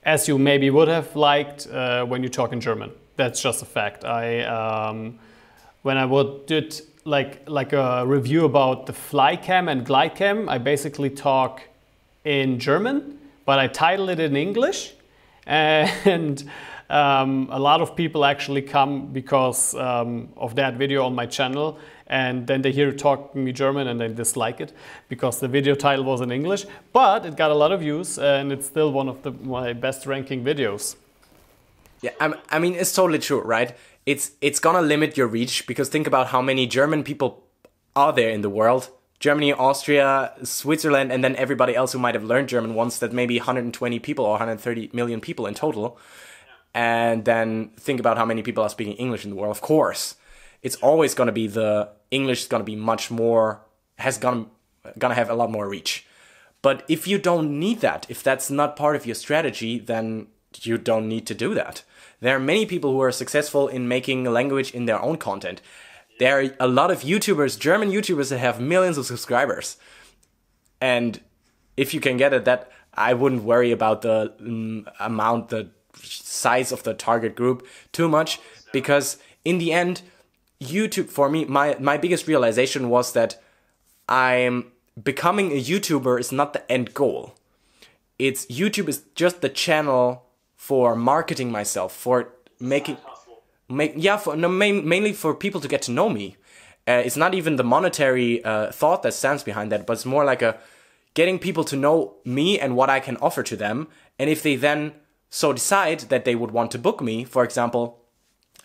as you maybe would have liked when you talk in German. That's just a fact. When I did like a review about the Flycam and Glidecam, I basically talk in German, but I title it in English, and a lot of people actually come because of that video on my channel, and then they hear talking me German and they dislike it because the video title was in English, but it got a lot of views and it's still one of my best ranking videos. Yeah, I mean, it's totally true, right? It's gonna limit your reach, because think about how many German people are there in the world. Germany, Austria, Switzerland, and then everybody else who might have learned German once. That maybe 120 people or 130 million people in total. And then think about how many people are speaking English in the world. Of course, it's always gonna be the English is gonna be much more, gonna have a lot more reach. But if you don't need that, if that's not part of your strategy, then you don't need to do that. There are many people who are successful in making language in their own content. There are a lot of YouTubers, German YouTubers, that have millions of subscribers. And if you can get it, that I wouldn't worry about the the size of the target group too much, because in the end, YouTube, for me, my biggest realization was that becoming a YouTuber is not the end goal. YouTube is just the channel for marketing myself, for mainly for people to get to know me. It's not even the monetary thought that stands behind that, but it's more like getting people to know me and what I can offer to them. And if they then so decide that they would want to book me, for example,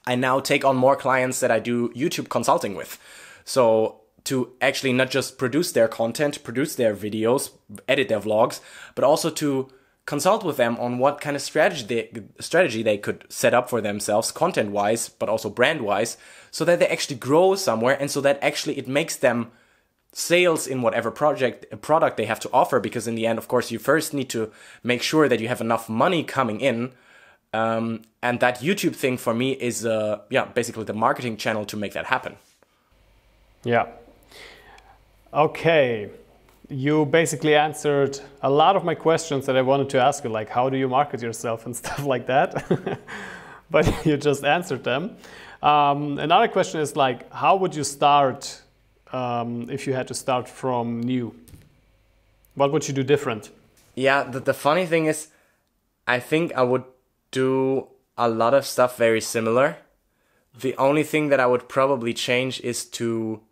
I now take on more clients that I do YouTube consulting with. So to actually not just produce their content, produce their videos, edit their vlogs, but also to consult with them on what kind of strategy they could set up for themselves, content-wise, but also brand-wise, so that they actually grow somewhere, and so that actually it makes them sales in whatever product they have to offer. Because in the end, of course, you first need to make sure that you have enough money coming in, and that YouTube thing for me is basically the marketing channel to make that happen. Yeah. Okay. You basically answered a lot of my questions that I wanted to ask you, like how do you market yourself and stuff like that. But you just answered them. Another question is like, how would you start if you had to start from new? What would you do different? Yeah, the funny thing is, I think I would do a lot of stuff very similar. The only thing that I would probably change is to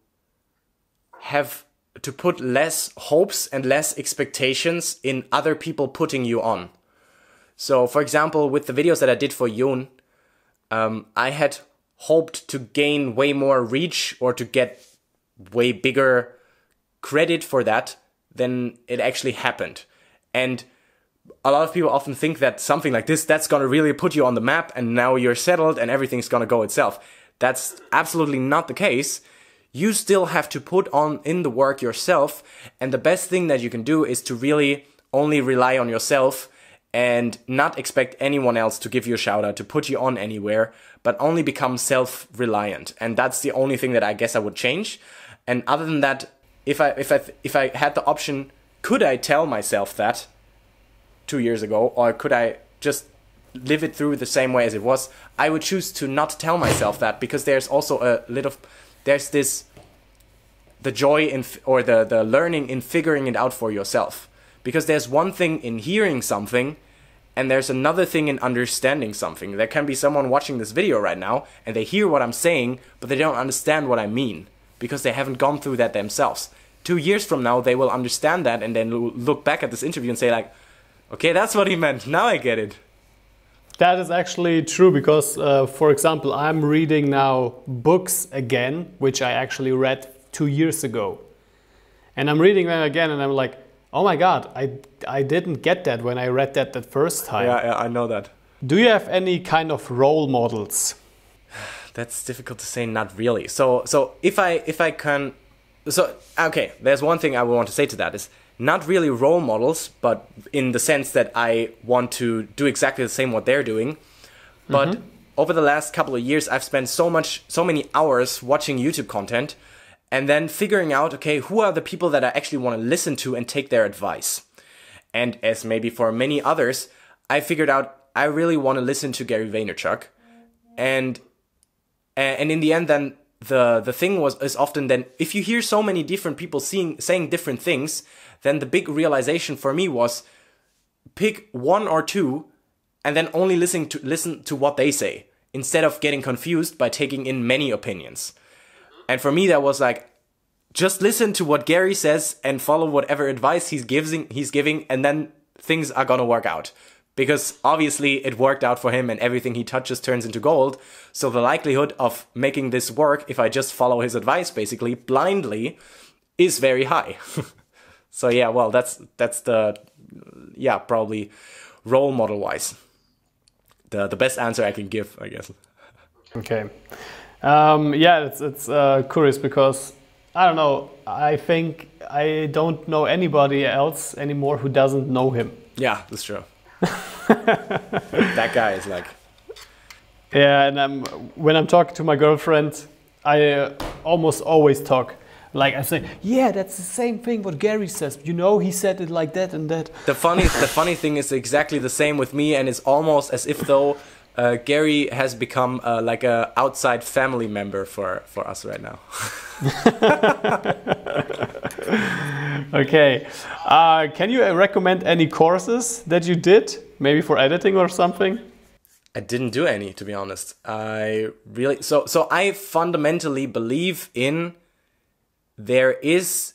put less hopes and less expectations in other people putting you on. So, for example, with the videos that I did for Yoon, I had hoped to gain way more reach or to get way bigger credit for that than it actually happened. And a lot of people often think that something like this, that's going to really put you on the map and now you're settled and everything's going to go itself. That's absolutely not the case. You still have to put in the work yourself, and the best thing that you can do is to really only rely on yourself and not expect anyone else to give you a shout out, to put you on anywhere, but only become self-reliant. And that's the only thing that I guess I would change. And other than that, if I had the option, could I tell myself that 2 years ago, or could I just live it through the same way as it was? I would choose to not tell myself that, because there's also there's the joy in, or the learning in figuring it out for yourself. Because there's one thing in hearing something, and there's another thing in understanding something. There can be someone watching this video right now, and they hear what I'm saying, but they don't understand what I mean, because they haven't gone through that themselves. 2 years from now, they will understand that, and then look back at this interview and say like, okay, that's what he meant, now I get it. That is actually true because, for example, I'm reading now books again, which I actually read 2 years ago. And I'm reading them again and I'm like, oh my God, I didn't get that when I read that the first time. Yeah, I know that. Do you have any kind of role models? That's difficult to say, not really. So if I can, okay, there's one thing I want to say to that is not really role models, but in the sense that I want to do exactly the same what they're doing. But over the last couple of years, I've spent so many hours watching YouTube content and then figuring out, okay, who are the people that I actually want to listen to and take their advice. And as maybe for many others, I figured out I really want to listen to Gary Vaynerchuk. And in the end, then the thing is often then if you hear so many different people saying different things, then the big realization for me was pick one or two and then only listen to what they say instead of getting confused by taking in many opinions. And for me, that was like, just listen to what Gary says and follow whatever advice he's giving, and then things are gonna work out. Because obviously it worked out for him and everything he touches turns into gold. So the likelihood of making this work, if I just follow his advice basically blindly, is very high. So yeah, well, that's the, yeah, probably role model wise, the best answer I can give, I guess. Okay. Yeah, it's curious because, I don't know, I think I don't know anybody else anymore who doesn't know him. Yeah, that's true. That guy is like... Yeah, and when I'm talking to my girlfriend, I almost always talk. Like I say, yeah, that's the same thing what Gary says. You know, he said it like that and that. The funny thing is exactly the same with me, and it's almost as if though Gary has become like a outside family member for us right now. Okay. Can you recommend any courses that you did, maybe for editing or something? I didn't do any, to be honest. I really so I fundamentally believe in there is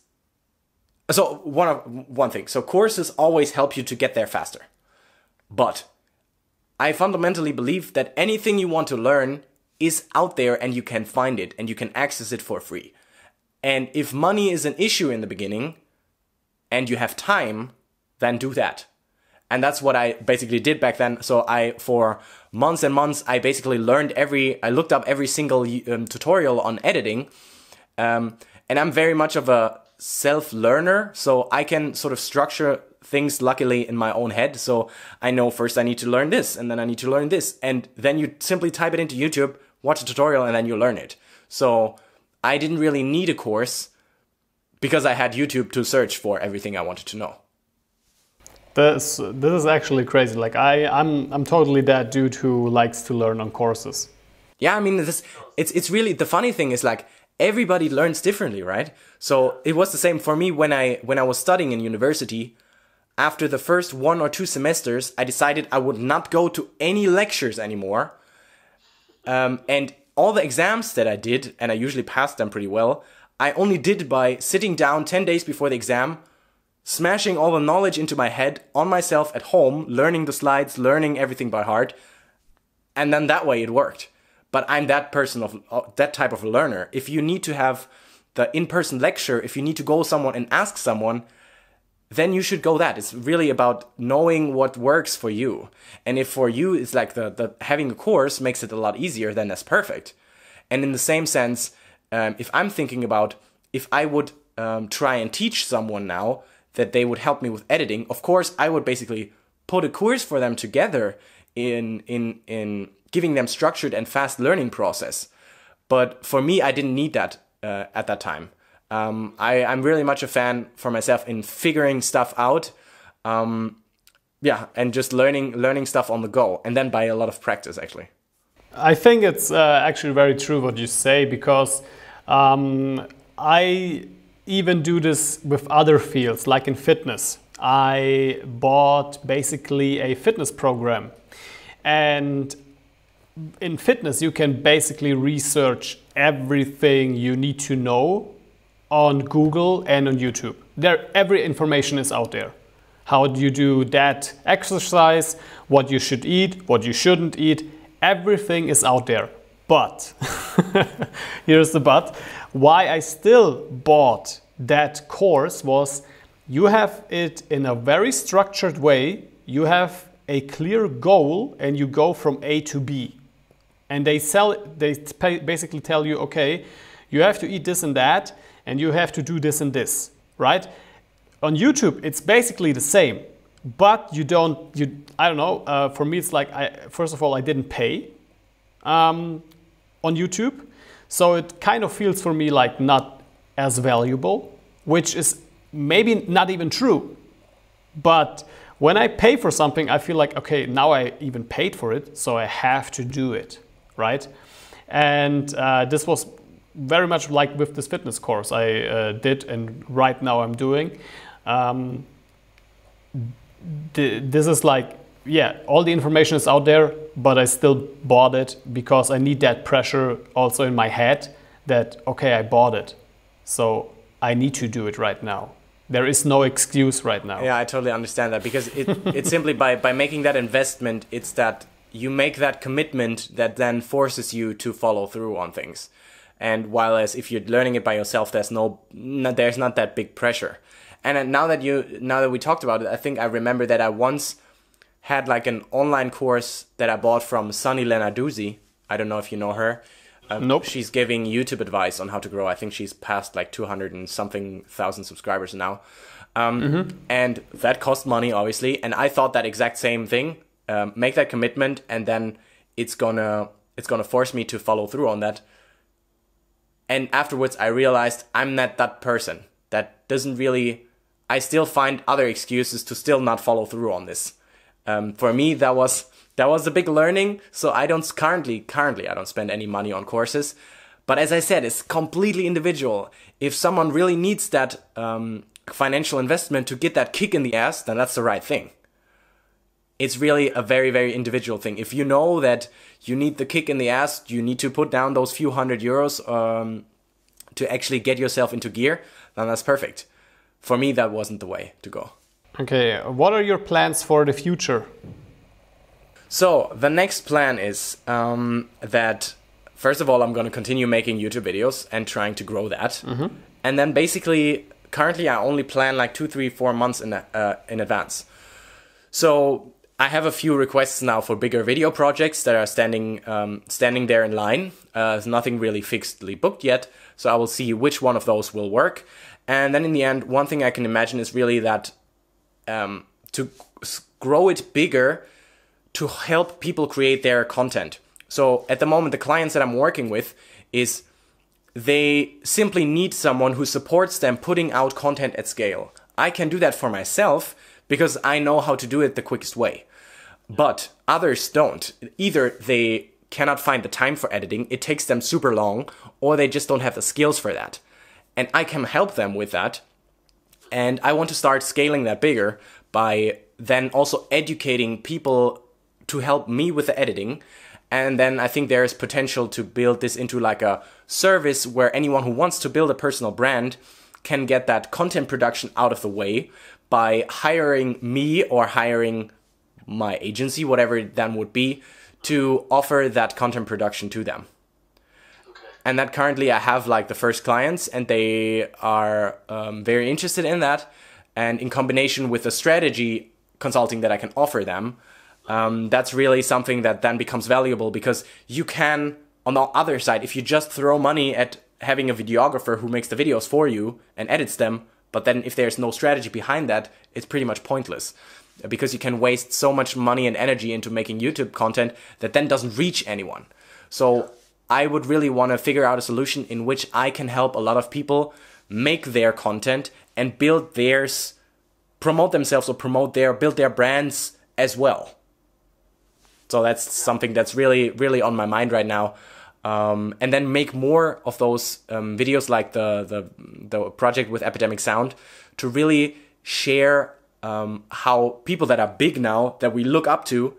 one thing. So courses always help you to get there faster. But I fundamentally believe that anything you want to learn is out there and you can find it and you can access it for free. And if money is an issue in the beginning and you have time, then do that. And that's what I basically did back then. So for months and months, I basically I looked up every single tutorial on editing. And I'm very much of a self-learner, so I can sort of structure things luckily in my own head. So I know first I need to learn this, and then I need to learn this. And then you simply type it into YouTube, watch a tutorial, and then you learn it. So I didn't really need a course because I had YouTube to search for everything I wanted to know. This is actually crazy. Like I'm totally that dude who likes to learn on courses. Yeah, I mean, it's really, the funny thing is like, everybody learns differently, right? So it was the same for me when I was studying in university. After the first 1 or 2 semesters, I decided I would not go to any lectures anymore. And all the exams that I did, and I usually passed them pretty well, I only did by sitting down 10 days before the exam, smashing all the knowledge into my head on myself at home, learning the slides, learning everything by heart. And then that way it worked. But I'm that that type of learner. If you need to have the in-person lecture, if you need to go someone and ask someone, then you should go that. It's really about knowing what works for you. And if for you it's like the having a course makes it a lot easier, then that's perfect. And in the same sense, if I'm thinking about if I would try and teach someone now that they would help me with editing, of course I would basically put a course for them together in giving them structured and fast learning process. But for me, I didn't need that at that time. I'm really much a fan for myself in figuring stuff out. Yeah, and just learning stuff on the go, and then by a lot of practice, actually. I think it's actually very true what you say, because I even do this with other fields, like in fitness. I bought basically a fitness program, and in fitness you can basically research everything you need to know on Google and on YouTube. Every information is out there. how do you do that exercise, what you should eat, what you shouldn't eat. Everything is out there. But, here's the but, why I still bought that course was you have it in a very structured way, you have a clear goal and you go from A to B. And they basically tell you, okay, you have to eat this and that, and you have to do this and this, right? On YouTube, it's basically the same, but I don't know, for me it's like, first of all, I didn't pay on YouTube, so it kind of feels for me like not as valuable, which is maybe not even true. But when I pay for something, I feel like, okay, now I even paid for it, so I have to do it, right? And this was very much like with this fitness course I did and right now I'm doing. This is like, yeah, all the information is out there, but I still bought it because I need that pressure also in my head that, okay, I bought it, so I need to do it right now. There is no excuse right now. Yeah, I totally understand that, because it's simply by making that investment, it's that you make that commitment that then forces you to follow through on things. And while as if you're learning it by yourself, there's not that big pressure. And now that we talked about it, I think I remember that I once had like an online course that I bought from Sunny Lenarduzzi. I don't know if you know her. Nope. She's giving YouTube advice on how to grow. I think she's past like 200 and something thousand subscribers now. And that cost money, obviously. And I thought that exact same thing. Make that commitment, and then it's gonna force me to follow through on that. And afterwards, I realized I'm not that person. That doesn't really. I still find other excuses to still not follow through on this. For me, that was a big learning. So I don't currently I don't spend any money on courses. But as I said, it's completely individual. If someone really needs that financial investment to get that kick in the ass, then that's the right thing. It's really a very, very individual thing. If you know that you need the kick in the ass, you need to put down those few €100 to actually get yourself into gear, then that's perfect. For me, that wasn't the way to go. Okay, what are your plans for the future? So the next plan is that, first of all, I'm going to continue making YouTube videos and trying to grow that. And then basically, currently I only plan like 2, 3, 4 months in advance. So I have a few requests now for bigger video projects that are standing there in line. There's nothing really fixedly booked yet, so I will see which one of those will work. And then in the end, one thing I can imagine is really that to grow it bigger, to help people create their content. So at the moment, the clients that I'm working with is they simply need someone who supports them putting out content at scale. I can do that for myself because I know how to do it the quickest way. But others don't. Either they cannot find the time for editing, it takes them super long, or they just don't have the skills for that. And I can help them with that. And I want to start scaling that bigger by then also educating people to help me with the editing. And then I think there is potential to build this into like a service where anyone who wants to build a personal brand can get that content production out of the way by hiring me or hiring my agency, whatever it then would be, to offer that content production to them. And that currently I have like the first clients, and they are very interested in that. And in combination with the strategy consulting that I can offer them, that's really something that then becomes valuable, because you can, on the other side, if you just throw money at having a videographer who makes the videos for you and edits them, but then if there's no strategy behind that, it's pretty much pointless, because you can waste so much money and energy into making YouTube content that then doesn't reach anyone. So I would really want to figure out a solution in which I can help a lot of people make their content and build theirs, promote themselves or build their brands as well. So that's something that's really, really on my mind right now. And then make more of those videos like the project with Epidemic Sound, to really share how people that are big now, that we look up to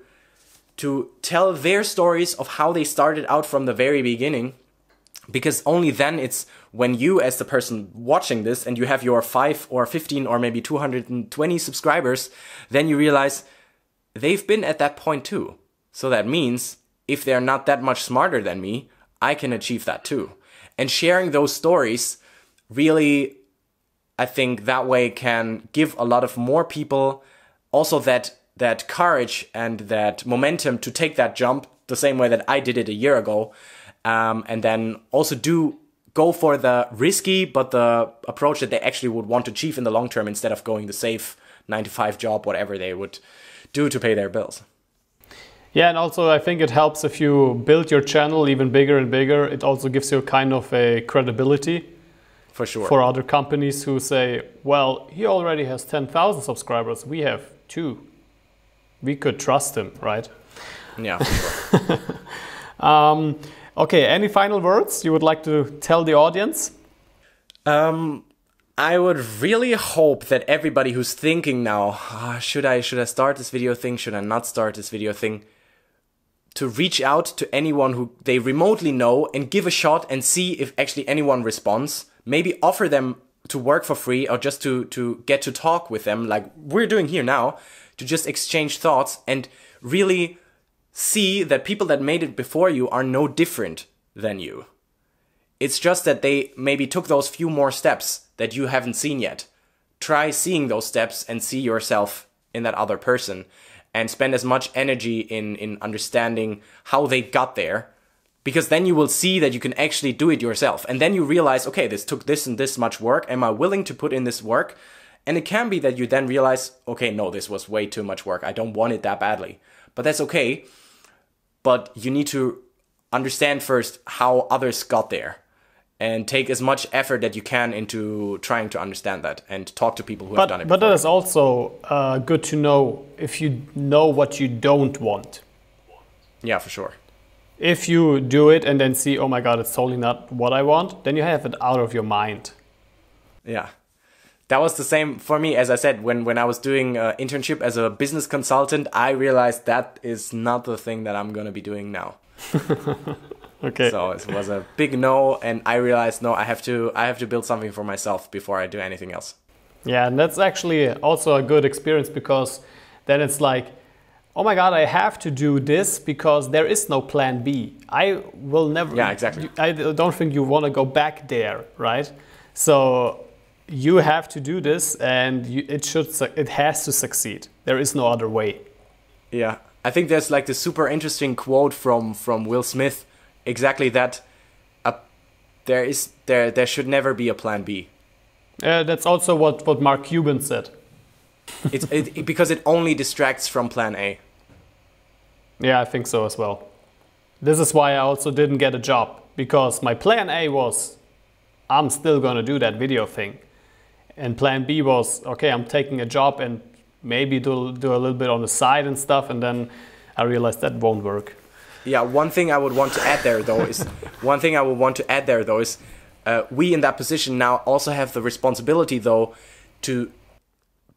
tell their stories of how they started out from the very beginning, Because only then it's when you as the person watching this and you have your 5 or 15 or maybe 220 subscribers, then you realize they've been at that point too. So that means if they're not that much smarter than me, I can achieve that too. And sharing those stories really, I think that way can give a lot of more people also that courage and that momentum to take that jump the same way that I did it a year ago. And then also go for the risky, but the approach that they actually would want to achieve in the long term instead of going the safe 9-to-5 job, whatever they would do to pay their bills. Yeah, and also I think it helps if you build your channel even bigger and bigger. It also gives you kind of a credibility. For sure. For other companies who say, well, he already has 10,000 subscribers. We have 2. We could trust him, right? Yeah, for sure. Okay, any final words you would like to tell the audience? I would really hope that everybody who's thinking now, should I start this video thing? Should I not start this video thing? To reach out to anyone who they remotely know and give a shot and see if actually anyone responds. Maybe offer them to work for free or just to get to talk with them like we're doing here now, to just exchange thoughts and really see that people that made it before you are no different than you. It's just that they maybe took those few more steps that you haven't seen yet. Try seeing those steps and see yourself in that other person and spend as much energy in understanding how they got there, because then you will see that you can actually do it yourself. And then you realize, okay, this took this and this much work. Am I willing to put in this work? And it can be that you then realize, okay, no, this was way too much work. I don't want it that badly. But that's okay. But you need to understand first how others got there and take as much effort that you can into trying to understand that and talk to people who have done it before. But that is also good to know if you know what you don't want. Yeah, for sure. If you do it and then see, oh my God, it's totally not what I want, then you have it out of your mind. Yeah. That was the same for me, as I said, when I was doing an internship as a business consultant, I realized that is not the thing that I'm going to be doing now. Okay. So it was a big no, and I realized, no, I have to build something for myself before I do anything else. Yeah, and that's actually also a good experience, because then it's like, oh my God, I have to do this because there is no plan B. I will never... Yeah, exactly. I don't think you want to go back there, right? So you have to do this, and it has to succeed. There is no other way. Yeah, I think there's like this super interesting quote from Will Smith, exactly that. There should never be a plan B. That's also what Mark Cuban said. Because it only distracts from plan A. Yeah, I think so as well. This is why I also didn't get a job, because my plan A was, I'm still gonna do that video thing. And plan B was, okay, I'm taking a job and maybe do a little bit on the side and stuff, and then I realized that won't work. Yeah, one thing I would want to add there though is, we in that position now also have the responsibility though to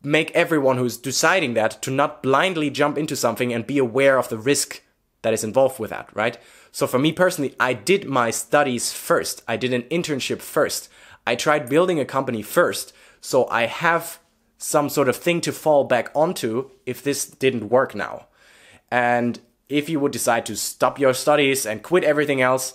make everyone who's deciding that to not blindly jump into something and be aware of the risk that is involved with that, right? So for me personally, I did my studies first. I did an internship first. I tried building a company first. So I have some sort of thing to fall back onto if this didn't work now. And if you would decide to stop your studies and quit everything else,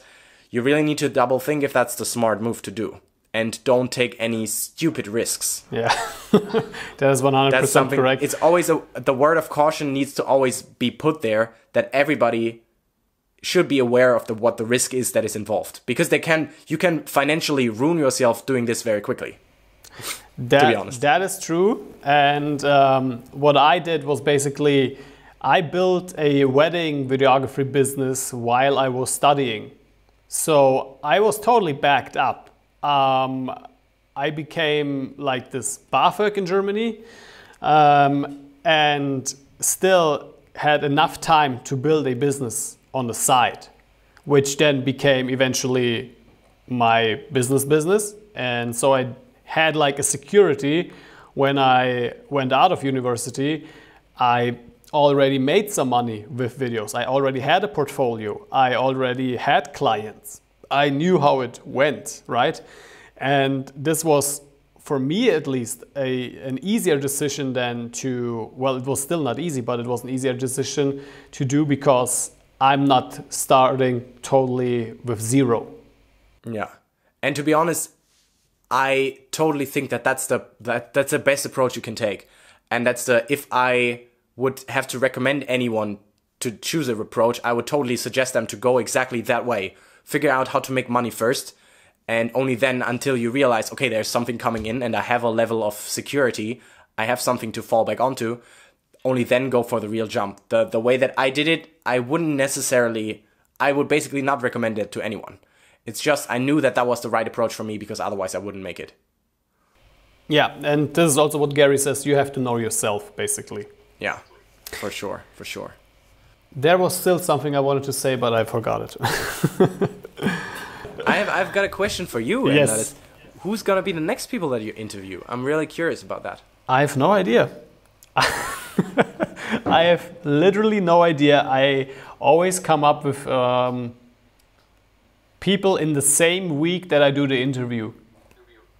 you really need to double think if that's the smart move to do. And don't take any stupid risks. Yeah, that is 100% correct. It's always the word of caution needs to always be put there, that everybody should be aware of what the risk is that is involved, because you can financially ruin yourself doing this very quickly. To be honest, that is true. And what I did was basically I built a wedding videography business while I was studying, so I was totally backed up. I became like this BAföG in Germany, and still had enough time to build a business on the side, which then became eventually my business. And so I had like a security when I went out of university. I already made some money with videos. I already had a portfolio. I already had clients. I knew how it went, right? And this was, for me at least, an easier decision than to, well, it was still not easy, but it was an easier decision to do because I'm not starting totally with zero. Yeah. And to be honest, I totally think that that's the best approach you can take. And that's if I would have to recommend anyone to choose a approach, I would totally suggest them to go exactly that way. Figure out how to make money first, and only then, until you realize, okay, there's something coming in and I have a level of security, I have something to fall back onto, only then go for the real jump. The way that I did it, I would basically not recommend it to anyone. It's just, I knew that was the right approach for me, because otherwise I wouldn't make it. Yeah, and this is also what Gary says, you have to know yourself, basically. Yeah, for sure, for sure. There was still something I wanted to say, but I forgot it. I've got a question for you. Yes. And that is, who's going to be the next people that you interview? I'm really curious about that. I have no idea. I have literally no idea. I always come up with people in the same week that I do the interview.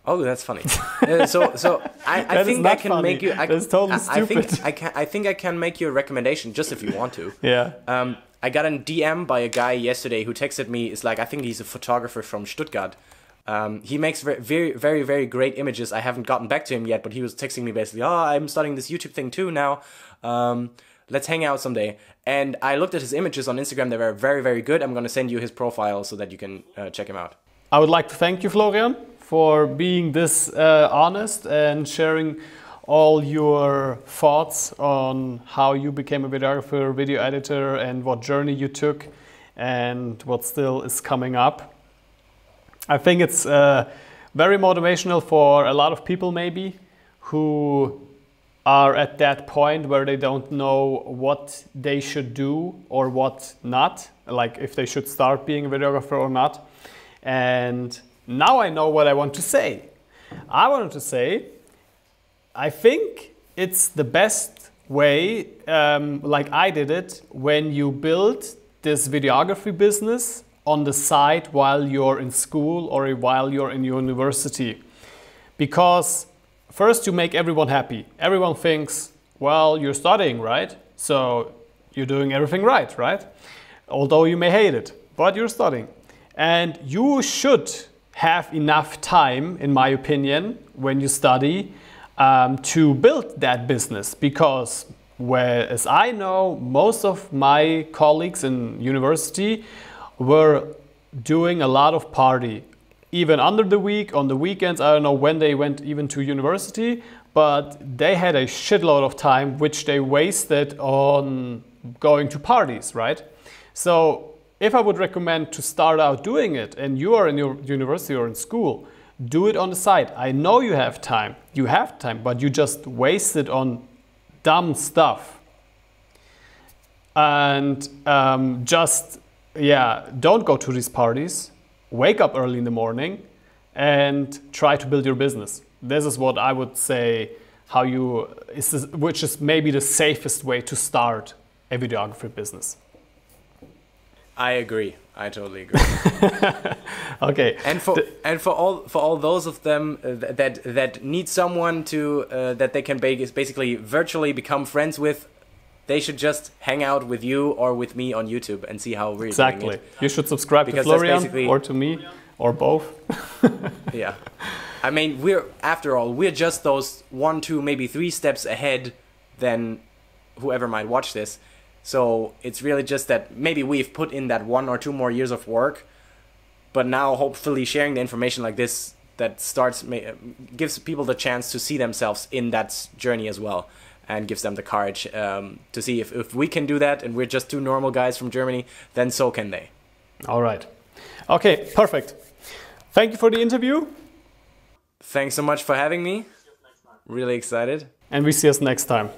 Oh, that's funny. So I think I can make you. That's totally stupid. I think I can make you a recommendation, just if you want to. Yeah. I got a DM by a guy yesterday who texted me. It's like, I think he's a photographer from Stuttgart. He makes very, very, very great images. I haven't gotten back to him yet, but he was texting me basically, oh, I'm starting this YouTube thing too now. Let's hang out someday. And I looked at his images on Instagram. They were very, very good. I'm going to send you his profile so that you can check him out. I would like to thank you, Florian, for being this honest and sharing all your thoughts on how you became a videographer, video editor, and what journey you took and what still is coming up. I think it's very motivational for a lot of people maybe who are at that point where they don't know what they should do or what not, like if they should start being a videographer or not. And now I know what I want to say. I wanted to say, I think it's the best way, like I did it, when you build this videography business on the side while you're in school or while you're in university. Because first you make everyone happy. Everyone thinks, well, you're studying, right? So you're doing everything right, right? Although you may hate it, but you're studying. And you should have enough time, in my opinion, when you study, to build that business, because whereas I know most of my colleagues in university were doing a lot of party, even under the week, on the weekends. I don't know when they went even to university, but they had a shitload of time which they wasted on going to parties, right? So if I would recommend to start out doing it and you are in your university or in school, do it on the side. I know you have time, but you just waste it on dumb stuff. And don't go to these parties, wake up early in the morning and try to build your business. This is what I would say, which is maybe the safest way to start a videography business. I agree. I totally agree. Okay. And for all those of them that need someone to that they can basically virtually become friends with, they should just hang out with you or with me on YouTube and see how we're doing it. You should subscribe to Florian or to me or both. Yeah. I mean, we're just those 1, 2, maybe 3 steps ahead than whoever might watch this. So it's really just that maybe we've put in that 1 or 2 more years of work, but now hopefully sharing the information like this that gives people the chance to see themselves in that journey as well, and gives them the courage to see if we can do that and we're just 2 normal guys from Germany, then so can they. All right. Okay, perfect. Thank you for the interview. Thanks so much for having me. Really excited. And we see us next time.